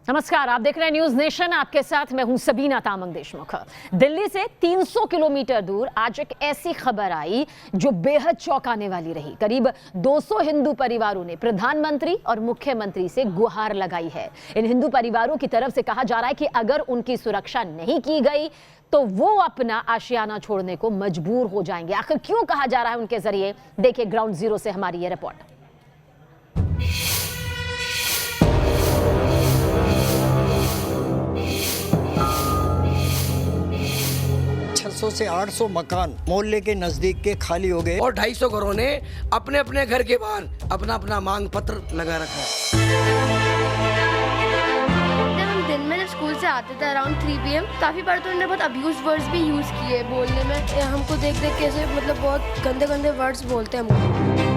नमस्कार, आप देख रहे हैं न्यूज नेशन। आपके साथ मैं हूं सबीना तामंग देशमुख। दिल्ली से 300 किलोमीटर दूर आज एक ऐसी खबर आई जो बेहद चौंकाने वाली रही। करीब 200 हिंदू परिवारों ने प्रधानमंत्री और मुख्यमंत्री से गुहार लगाई है। इन हिंदू परिवारों की तरफ से कहा जा रहा है कि अगर उनकी सुरक्षा नहीं की गई तो वो अपना आशियाना छोड़ने को मजबूर हो जाएंगे। आखिर क्यों कहा जा रहा है उनके जरिए? देखिए ग्राउंड जीरो से हमारी ये रिपोर्ट। 600 से 800 मकान मोहल्ले के नजदीक के खाली हो गए और 250 घरों ने अपने अपने घर के बाहर अपना अपना मांग पत्र लगा रखा है। जब हम दिन में जब स्कूल से आते थे अराउंड 3 PM, काफी बार तो उन्होंने बहुत अब्यूज वर्ड्स भी यूज किए बोलने में। हमको देख देख कैसे मतलब बहुत गंदे गंदे वर्ड्स बोलते हैं हमको।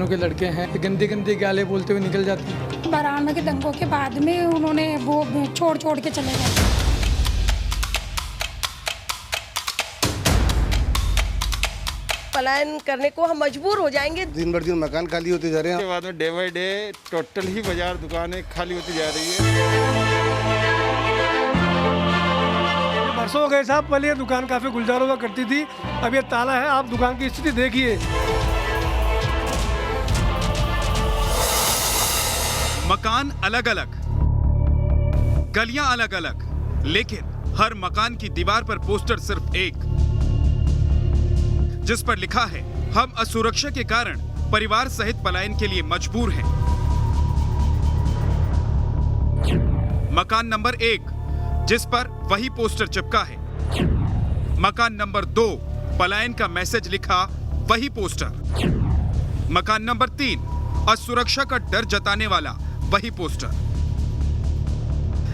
के लड़के हैं, गंदी गंदी गालें बोलते हुए निकल जाती हैं। बराना के दंगों के बाद में उन्होंने वो छोड़ के चले गए। पलायन करने को हम मजबूर हो जाएंगे। दिन भर दिन मकान खाली होते जा रहे हैं। उसके बाद में डे बाई डे टोटल ही बाजार दुकानें खाली होती जा रही है। बरसों हो गए साहब, पहले ये दुकान काफी गुलजार हुआ करती थी, अब ये ताला है। आप दुकान की स्थिति देखिए। मकान अलग अलग, गलियां अलग अलग, लेकिन हर मकान की दीवार पर पोस्टर सिर्फ एक, जिस पर लिखा है हम असुरक्षा के कारण परिवार सहित पलायन के लिए मजबूर हैं। मकान नंबर 1 जिस पर वही पोस्टर चिपका है। मकान नंबर 2 पलायन का मैसेज लिखा वही पोस्टर। मकान नंबर 3 असुरक्षा का डर जताने वाला वही पोस्टर।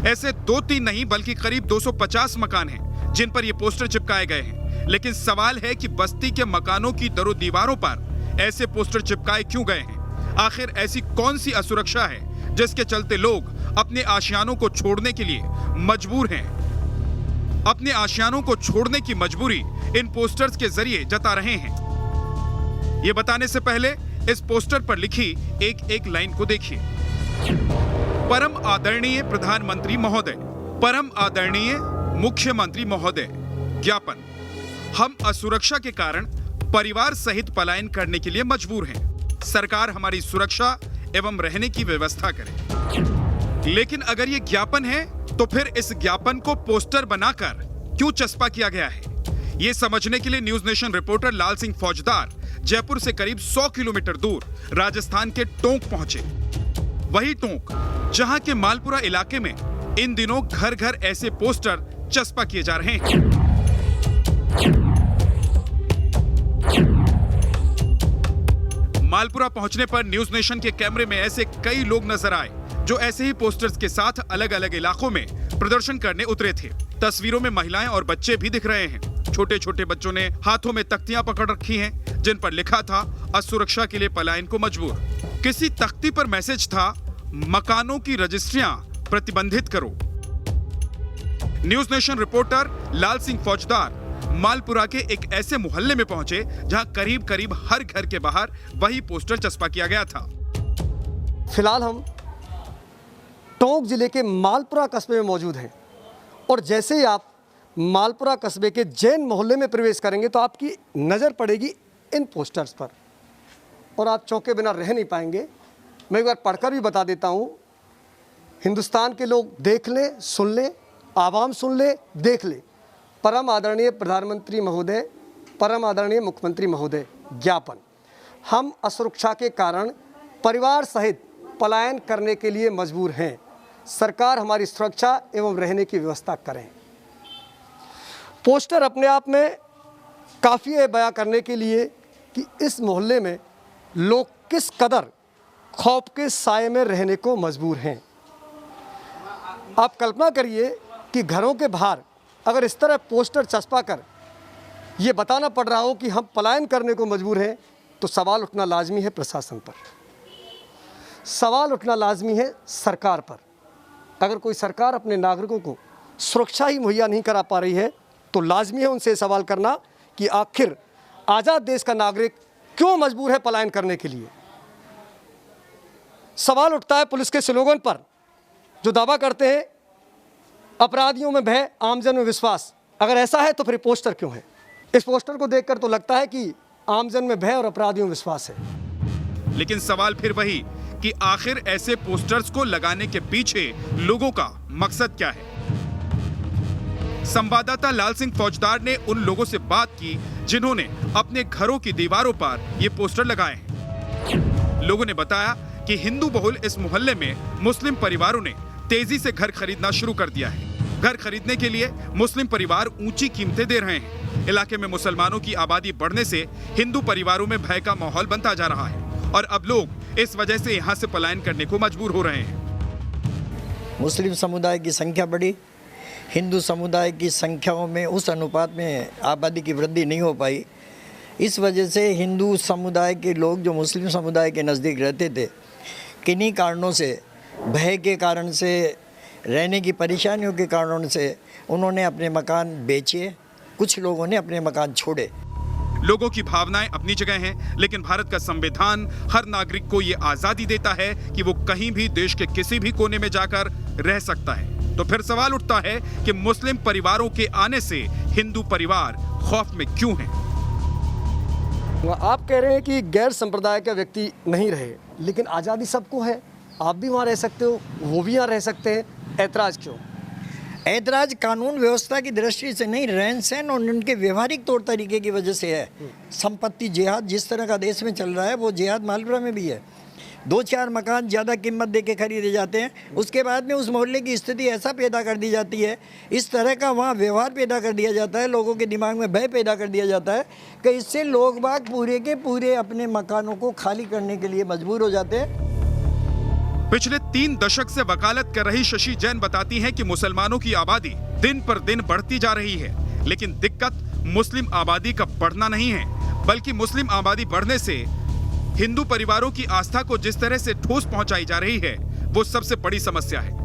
ऐसे 2-3 नहीं बल्कि करीब 250 मकान हैं जिन पर ये पोस्टर चिपकाए गए हैं। लेकिन सवाल है कि बस्ती के मकानों की दरों दीवारों पर ऐसे पोस्टर चिपकाए क्यों गए हैं? आखिर ऐसी कौन सी असुरक्षा है जिसके चलते लोग अपने आशियानों को छोड़ने के लिए मजबूर हैं? अपने आशियानों को छोड़ने की मजबूरी इन पोस्टर्स के जरिए जता रहे हैं। ये बताने से पहले इस पोस्टर पर लिखी एक लाइन को देखिए। परम आदरणीय प्रधानमंत्री महोदय, परम आदरणीय मुख्यमंत्री महोदय, ज्ञापन। हम असुरक्षा के कारण परिवार सहित पलायन करने के लिए मजबूर हैं। सरकार हमारी सुरक्षा एवं रहने की व्यवस्था करे। लेकिन अगर ये ज्ञापन है तो फिर इस ज्ञापन को पोस्टर बनाकर क्यों चस्पा किया गया है? ये समझने के लिए न्यूज नेशन रिपोर्टर लाल सिंह फौजदार जयपुर से करीब 100 किलोमीटर दूर राजस्थान के टोंक पहुंचे। वही टोंक जहां के मालपुरा इलाके में इन दिनों घर घर ऐसे पोस्टर चस्पा किए जा रहे हैं। मालपुरा पहुंचने पर न्यूज नेशन के कैमरे में ऐसे कई लोग नजर आए जो ऐसे ही पोस्टर्स के साथ अलग अलग इलाकों में प्रदर्शन करने उतरे थे। तस्वीरों में महिलाएं और बच्चे भी दिख रहे हैं। छोटे छोटे बच्चों ने हाथों में तख्तियां पकड़ रखी हैं जिन पर लिखा था असुरक्षा के लिए पलायन को मजबूर। किसी तख्ती पर मैसेज था मकानों की रजिस्ट्रियां प्रतिबंधित करो। न्यूज नेशन रिपोर्टर लाल सिंह फौजदार मालपुरा के एक ऐसे मोहल्ले में पहुंचे जहां करीब करीब हर घर के बाहर वही पोस्टर चस्पा किया गया था। फिलहाल हम टोंक जिले के मालपुरा कस्बे में मौजूद हैं और जैसे ही आप मालपुरा कस्बे के जैन मोहल्ले में प्रवेश करेंगे तो आपकी नज़र पड़ेगी इन पोस्टर्स पर और आप चौंके बिना रह नहीं पाएंगे। मैं एक बार पढ़कर भी बता देता हूँ। हिंदुस्तान के लोग देख लें, सुन लें, आवाम सुन ले, देख ले। परम आदरणीय प्रधानमंत्री महोदय, परम आदरणीय मुख्यमंत्री महोदय, ज्ञापन। हम असुरक्षा के कारण परिवार सहित पलायन करने के लिए मजबूर हैं। सरकार हमारी सुरक्षा एवं रहने की व्यवस्था करें। पोस्टर अपने आप में काफ़ी है बयां करने के लिए कि इस मोहल्ले में लोग किस कदर खौफ के साए में रहने को मजबूर हैं। आप कल्पना करिए कि घरों के बाहर अगर इस तरह पोस्टर चस्पा कर ये बताना पड़ रहा हो कि हम पलायन करने को मजबूर हैं तो सवाल उठना लाजमी है प्रशासन पर, सवाल उठना लाजमी है सरकार पर। अगर कोई सरकार अपने नागरिकों को सुरक्षा ही मुहैया नहीं करा पा रही है तो लाजमी है उनसे सवाल करना कि आखिर आज़ाद देश का नागरिक क्यों मजबूर है पलायन करने के लिए। सवाल उठता है पुलिस के स्लोगन पर जो दावा करते हैं अपराधियों में भय, आमजन में विश्वास। अगर ऐसा है तो फिर पोस्टर क्यों है? इस पोस्टर को देखकर तो लगता है कि आमजन में भय और अपराधियों में विश्वास है। लेकिन सवाल फिर वही कि आखिर ऐसे पोस्टर्स को लगाने के पीछे लोगों का मकसद क्या है। संवाददाता लाल सिंह फौजदार ने उन लोगों से बात की जिन्होंने अपने घरों की दीवारों पर ये पोस्टर लगाए हैं। लोगों ने बताया कि हिंदू बहुल इस मोहल्ले में मुस्लिम परिवारों ने तेजी से घर खरीदना शुरू कर दिया है। घर खरीदने के लिए मुस्लिम परिवार ऊंची कीमतें दे रहे हैं। इलाके में मुसलमानों की आबादी बढ़ने से हिंदू परिवारों में भय का माहौल बनता जा रहा है और अब लोग इस वजह से यहाँ से पलायन करने को मजबूर हो रहे हैं। मुस्लिम समुदाय की संख्या बढ़ी, हिंदू समुदाय की संख्याओं में उस अनुपात में आबादी की वृद्धि नहीं हो पाई। इस वजह से हिंदू समुदाय के लोग जो मुस्लिम समुदाय के नज़दीक रहते थे, किन्हीं कारणों से, भय के कारण से, रहने की परेशानियों के कारणों से उन्होंने अपने मकान बेचे, कुछ लोगों ने अपने मकान छोड़े। लोगों की भावनाएं अपनी जगह हैं, लेकिन भारत का संविधान हर नागरिक को ये आजादी देता है कि वो कहीं भी देश के किसी भी कोने में जाकर रह सकता है। तो फिर सवाल उठता है कि मुस्लिम परिवारों के आने से हिंदू परिवार खौफ में क्यों हैं? आप कह रहे हैं कि गैर संप्रदाय का व्यक्ति नहीं रहे, लेकिन आज़ादी सबको है। आप भी वहाँ रह सकते हो, वो भी यहाँ रह सकते हैं, ऐतराज़ क्यों? ऐतराज़ कानून व्यवस्था की दृष्टि से नहीं, रहन सहन और उनके व्यवहारिक तौर तरीके की वजह से है। संपत्ति जिहाद जिस तरह का देश में चल रहा है वो जिहाद मालपुरा में भी है। 2-4 मकान ज़्यादा कीमत दे के खरीदे जाते हैं, उसके बाद में उस मोहल्ले की स्थिति ऐसा पैदा कर दी जाती है, इस तरह का वहाँ व्यवहार पैदा कर दिया जाता है, लोगों के दिमाग में भय पैदा कर दिया जाता है कि इससे लोग बाग पूरे के पूरे अपने मकानों को खाली करने के लिए मजबूर हो जाते हैं। पिछले 3 दशक से वकालत कर रही शशि जैन बताती हैं कि मुसलमानों की आबादी दिन पर दिन बढ़ती जा रही है, लेकिन दिक्कत मुस्लिम आबादी का बढ़ना नहीं है, बल्कि मुस्लिम आबादी बढ़ने से हिंदू परिवारों की आस्था को जिस तरह से ठोस पहुंचाई जा रही है वो सबसे बड़ी समस्या है।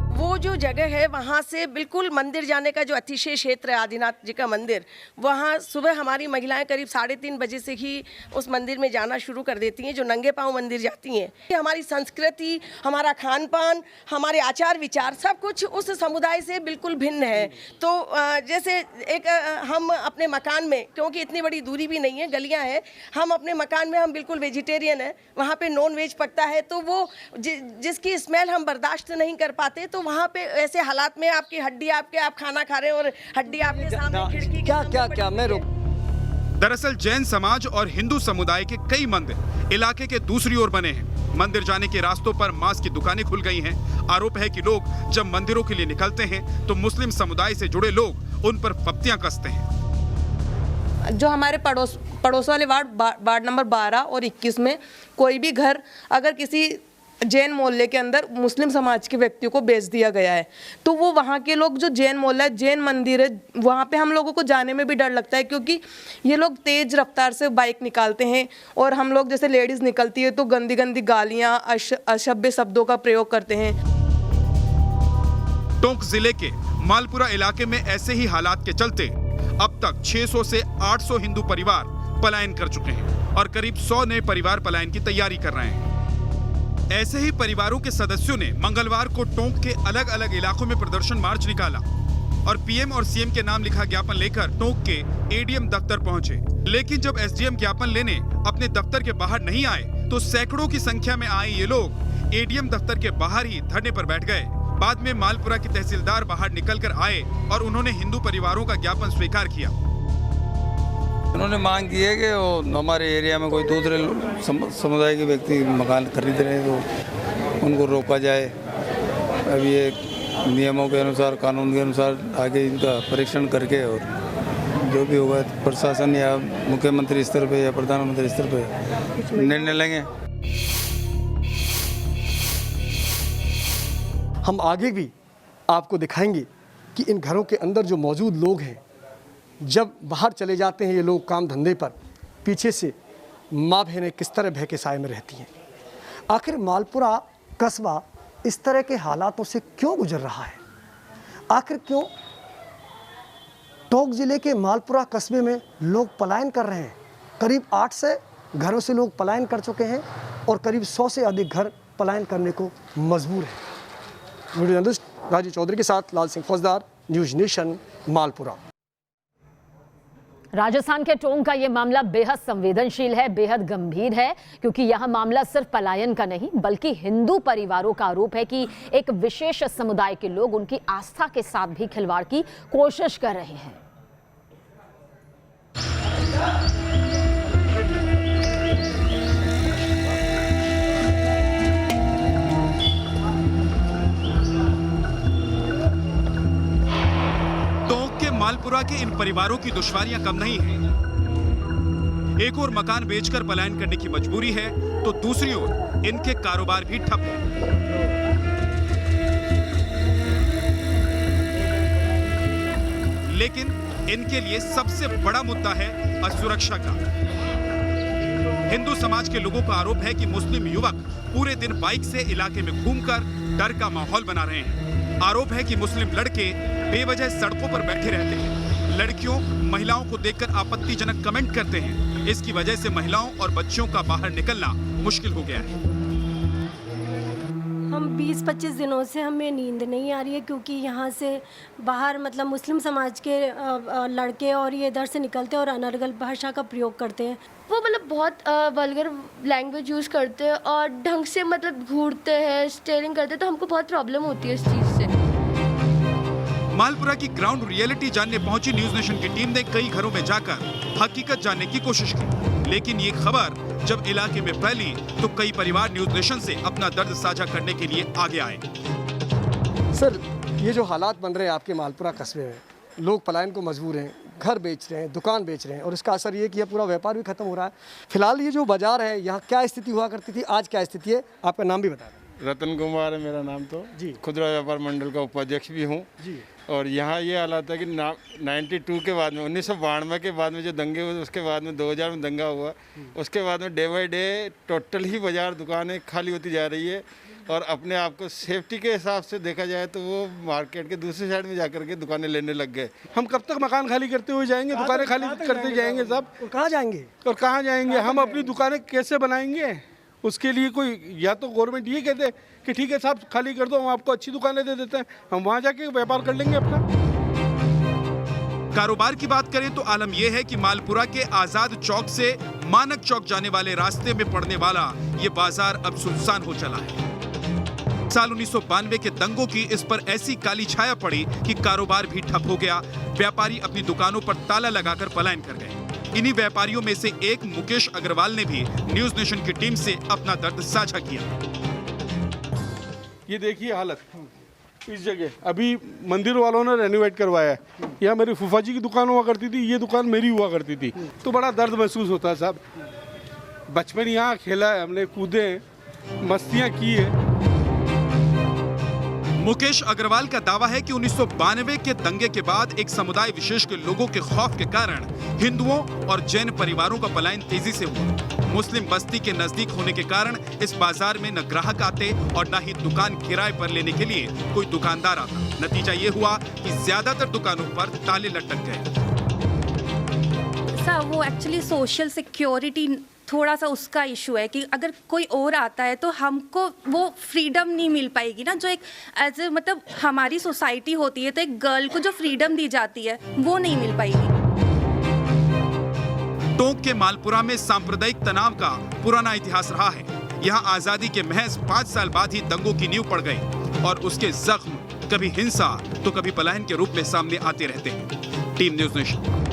वो जो जगह है वहाँ से बिल्कुल मंदिर जाने का जो अतिशय क्षेत्र है आदिनाथ जी का मंदिर, वहाँ सुबह हमारी महिलाएं करीब 3:30 बजे से ही उस मंदिर में जाना शुरू कर देती हैं, जो नंगे पांव मंदिर जाती हैं। हमारी संस्कृति, हमारा खान पान, हमारे आचार विचार सब कुछ उस समुदाय से बिल्कुल भिन्न है। तो जैसे एक हम अपने मकान में, क्योंकि इतनी बड़ी दूरी भी नहीं है, गलियाँ हैं, हम अपने मकान में हम बिल्कुल वेजिटेरियन है, वहाँ पर नॉन वेज पकता है, तो वो जिसकी स्मेल हम बर्दाश्त नहीं कर पाते, तो वहाँ पे ऐसे हालात में आपकी हड्डी आप खाना खा रहे हैं और हड्डी आपके सामने खिड़की क्या मैं रोक। दरअसल जैन समाज और हिंदू समुदाय के कई मंदिर इलाके के दूसरी ओर बने हैं। मंदिर जाने के रास्तों पर मांस की दुकानें खुल गई हैं। आरोप है कि लोग जब मंदिरों के लिए निकलते हैं तो मुस्लिम समुदाय से जुड़े लोग उन पर फप्तियां कसते हैं। जो हमारे पड़ोस वाले वार्ड नंबर 12 और 21 में कोई भी घर अगर किसी जैन मोहल्ले के अंदर मुस्लिम समाज के व्यक्तियों को बेच दिया गया है, तो वो वहाँ के लोग, जो जैन मोहल्ला है, जैन मंदिर है, वहाँ पे हम लोगों को जाने में भी डर लगता है, क्योंकि ये लोग तेज रफ्तार से बाइक निकालते हैं और हम लोग जैसे लेडीज़ निकलती है तो गंदी गंदी गालियाँ, अशभ्य शब्दों का प्रयोग करते हैं। टोंक जिले के मालपुरा इलाके में ऐसे ही हालात के चलते अब तक 600 से 800 हिंदू परिवार पलायन कर चुके हैं और करीब 100 नए परिवार पलायन की तैयारी कर रहे हैं। ऐसे ही परिवारों के सदस्यों ने मंगलवार को टोंक के अलग अलग इलाकों में प्रदर्शन मार्च निकाला और पीएम और सीएम के नाम लिखा ज्ञापन लेकर टोंक के एडीएम दफ्तर पहुंचे। लेकिन जब एसडीएम ज्ञापन लेने अपने दफ्तर के बाहर नहीं आए तो सैकड़ों की संख्या में आए ये लोग एडीएम दफ्तर के बाहर ही धरने पर बैठ गए। बाद में मालपुरा के तहसीलदार बाहर निकलकर आए और उन्होंने हिंदू परिवारों का ज्ञापन स्वीकार किया। उन्होंने मांग की है कि वो हमारे एरिया में कोई दूसरे समुदाय के व्यक्ति मकान खरीद रहे हैं तो उनको रोका जाए। अब ये नियमों के अनुसार, कानून के अनुसार आगे इनका परीक्षण करके और जो भी होगा प्रशासन या मुख्यमंत्री स्तर पे या प्रधानमंत्री स्तर पे निर्णय लेंगे। हम आगे भी आपको दिखाएंगे कि इन घरों के अंदर जो मौजूद लोग हैं, जब बाहर चले जाते हैं ये लोग काम धंधे पर, पीछे से माँ बहनें किस तरह भय के साए में रहती हैं। आखिर मालपुरा कस्बा इस तरह के हालातों से क्यों गुजर रहा है? आखिर क्यों टोंक जिले के मालपुरा कस्बे में लोग पलायन कर रहे हैं। करीब 8 से घरों से लोग पलायन कर चुके हैं और करीब 100 से अधिक घर पलायन करने को मजबूर हैं। वीडियो जर्नलिस्ट राजू चौधरी के साथ लाल सिंह फौजदार, न्यूज नेशन, मालपुरा। राजस्थान के टोंक का ये मामला बेहद संवेदनशील है, बेहद गंभीर है, क्योंकि यह मामला सिर्फ पलायन का नहीं बल्कि हिंदू परिवारों का आरोप है कि एक विशेष समुदाय के लोग उनकी आस्था के साथ भी खिलवाड़ की कोशिश कर रहे हैं। मालपुरा के इन परिवारों की दुश्वारियां कम नहीं हैं। एक ओर मकान बेचकर पलायन करने की मजबूरी है तो दूसरी ओर इनके कारोबार भी ठप हैं। लेकिन इनके लिए सबसे बड़ा मुद्दा है असुरक्षा का। हिंदू समाज के लोगों का आरोप है कि मुस्लिम युवक पूरे दिन बाइक से इलाके में घूमकर डर का माहौल बना रहे हैं। आरोप है कि मुस्लिम लड़के बेवजह सड़कों पर बैठे रहते हैं, लड़कियों महिलाओं को देखकर आपत्तिजनक कमेंट करते हैं। इसकी वजह से महिलाओं और बच्चों का बाहर निकलना मुश्किल हो गया है। हम 20-25 दिनों से हमें नींद नहीं आ रही है, क्योंकि यहाँ से बाहर मतलब मुस्लिम समाज के लड़के और ये इधर से निकलते हैं और अनर्गल भाषा का प्रयोग करते हैं। वो मतलब बहुत वल्गर लैंग्वेज यूज़ करते हैं और ढंग से मतलब घूरते हैं, स्टेयरिंग करते हैं, तो हमको बहुत प्रॉब्लम होती है इस चीज़ से। मालपुरा की ग्राउंड रियलिटी जानने पहुंची न्यूज नेशन की टीम ने कई घरों में जाकर हकीकत जानने की कोशिश की, लेकिन ये खबर जब इलाके में फैली तो कई परिवार न्यूज नेशन से अपना दर्द साझा करने के लिए आगे आए। सर, ये जो हालात बन रहे हैं आपके मालपुरा कस्बे में, लोग पलायन को मजबूर हैं, घर बेच रहे हैं, दुकान बेच रहे हैं और इसका असर ये कि यह पूरा व्यापार भी खत्म हो रहा है। फिलहाल ये जो बाजार है, यहाँ क्या स्थिति हुआ करती थी, आज क्या स्थिति है, आपका नाम भी बता दें। रतन कुमार है मेरा नाम। तो जी, खुदरा व्यापार मंडल का उपाध्यक्ष भी हूँ जी। और यहाँ ये हालात है कि 92 के बाद में 1992 के बाद में जो दंगे हुए, उसके बाद में 2000 में दंगा हुआ, उसके बाद में डे बाई डे टोटल ही बाजार दुकानें खाली होती जा रही है। और अपने आप को सेफ्टी के हिसाब से देखा जाए तो वो मार्केट के दूसरी साइड में जाकर के दुकानें लेने लग गए। हम कब तक मकान खाली करते हुए जाएंगे, दुकानें खाली करते जाएंगे सब, और कहाँ जाएंगे और कहाँ जाएंगे? हम अपनी दुकानें कैसे बनाएंगे? उसके लिए कोई या तो गवर्नमेंट ये कहते कि ठीक है साहब खाली कर दो, हम आपको अच्छी दुकानें दे देते हैं, हम वहाँ जाके व्यापार कर लेंगे अपना। कारोबार की बात करें तो आलम यह है कि मालपुरा के आजाद चौक से मानक चौक जाने वाले रास्ते में पड़ने वाला ये बाजार अब सुनसान हो चला है। साल 1992 के दंगों की इस पर ऐसी काली छाया पड़ी कि कारोबार भी ठप हो गया। व्यापारी अपनी दुकानों पर ताला लगाकर पलायन कर गए। इन्हीं व्यापारियों में से एक मुकेश अग्रवाल ने भी न्यूज नेशन की टीम से अपना दर्द साझा किया। ये देखिए हालत इस जगह, अभी मंदिर वालों ने रेनोवेट करवाया है। यहाँ मेरी फूफा जी की दुकान हुआ करती थी, ये दुकान मेरी हुआ करती थी, तो बड़ा दर्द महसूस होता है साहब। बचपन यहाँ खेला है हमने, कूदे हैं, मस्तियाँ की है। मुकेश अग्रवाल का दावा है कि 1992 के दंगे के बाद एक समुदाय विशेष के लोगों के खौफ के कारण हिंदुओं और जैन परिवारों का पलायन तेजी से हुआ। मुस्लिम बस्ती के नजदीक होने के कारण इस बाजार में न ग्राहक आते और न ही दुकान किराए पर लेने के लिए कोई दुकानदार आता। नतीजा ये हुआ कि ज्यादातर दुकानों पर ताले लटक गए। सर, वो एक्चुअली सोशल सिक्योरिटी थोड़ा सा उसका इशू है कि अगर कोई और आता है तो हमको वो फ्रीडम नहीं मिल पाएगी ना, जो एक एज ए मतलब हमारी सोसाइटी होती है तो एक गर्ल को जो फ्रीडम दी जाती है वो नहीं मिल पाएगी। टोंक के मालपुरा में सांप्रदायिक तनाव का पुराना इतिहास रहा है। यहाँ आजादी के महज 5 साल बाद ही दंगों की नींव पड़ गई और उसके जख्म कभी हिंसा तो कभी पलायन के रूप में सामने आते रहते हैं। Team news nation.